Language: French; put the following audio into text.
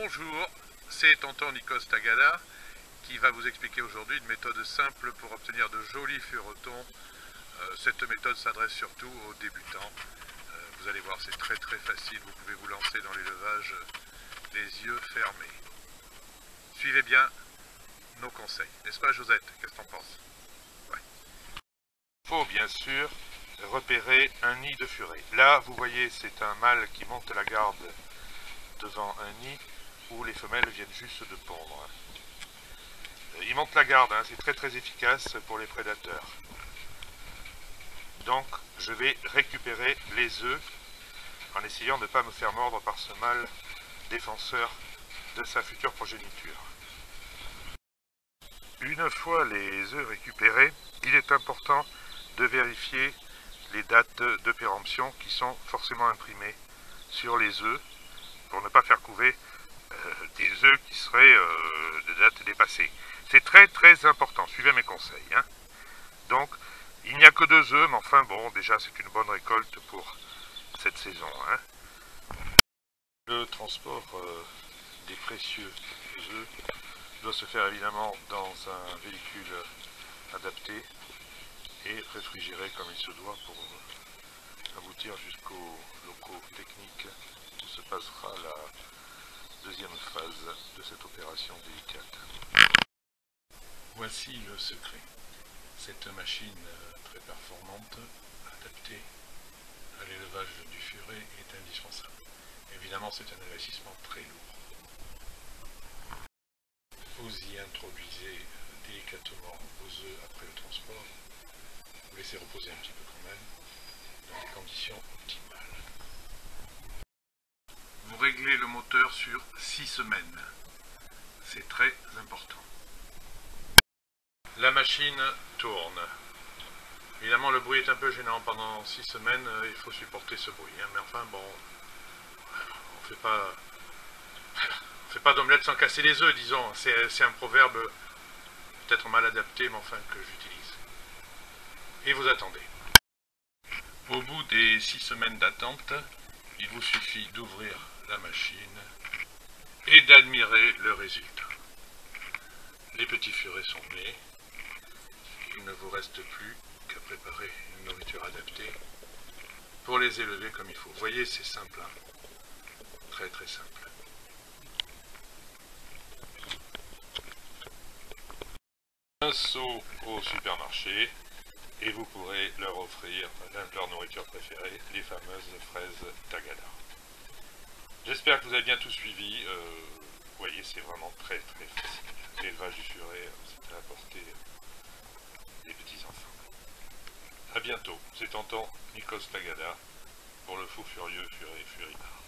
Bonjour, c'est tonton Nikos Tagada qui va vous expliquer aujourd'hui une méthode simple pour obtenir de jolis furetons. Cette méthode s'adresse surtout aux débutants. Vous allez voir, c'est très facile, vous pouvez vous lancer dans l'élevage les yeux fermés. Suivez bien nos conseils, n'est-ce pas Josette? Qu'est-ce que t'en penses? Ouais. Il faut bien sûr repérer un nid de furet. Là, vous voyez, c'est un mâle qui monte la garde devant un nid où les femelles viennent juste de pondre. Il monte la garde, hein, c'est très efficace pour les prédateurs. Donc, je vais récupérer les œufs en essayant de ne pas me faire mordre par ce mâle défenseur de sa future progéniture. Une fois les œufs récupérés, il est important de vérifier les dates de péremption qui sont forcément imprimées sur les œufs pour ne pas faire couver des œufs qui seraient de date dépassée. C'est très important, suivez mes conseils. Hein. Donc, il n'y a que 2 œufs, mais enfin bon, déjà c'est une bonne récolte pour cette saison. Hein. Le transport des précieux œufs doit se faire évidemment dans un véhicule adapté et réfrigéré comme il se doit pour aboutir jusqu'aux locaux techniques où se passera la deuxième phase de cette opération délicate. Voici le secret. Cette machine très performante, adaptée à l'élevage du furet, est indispensable. Évidemment, c'est un investissement très lourd. Vous y introduisez délicatement vos œufs après le transport. Vous laissez reposer un petit peu quand même, dans des conditions optimales. Vous réglez le moteur sur 6 semaines. C'est très important. La machine tourne. Évidemment, le bruit est un peu gênant. Pendant 6 semaines, il faut supporter ce bruit. Hein. Mais enfin, bon, on fait pas d'omelette sans casser les œufs, disons. C'est un proverbe peut-être mal adapté, mais enfin que j'utilise. Et vous attendez. Au bout des 6 semaines d'attente, il vous suffit d'ouvrir la machine et d'admirer le résultat. Les petits furets sont nés. Il ne vous reste plus qu'à préparer une nourriture adaptée pour les élever comme il faut. Vous voyez, c'est simple, hein. Très simple. Un saut au supermarché et vous pourrez leur offrir leur nourriture préférée, les fameuses fraises Tagada. J'espère que vous avez bien tout suivi. Vous voyez, c'est vraiment très facile. L'élevage du furet, c'est à la portée des petits enfants. A bientôt, c'est tonton Nikos Tagada pour le fou furieux Furet Furibard.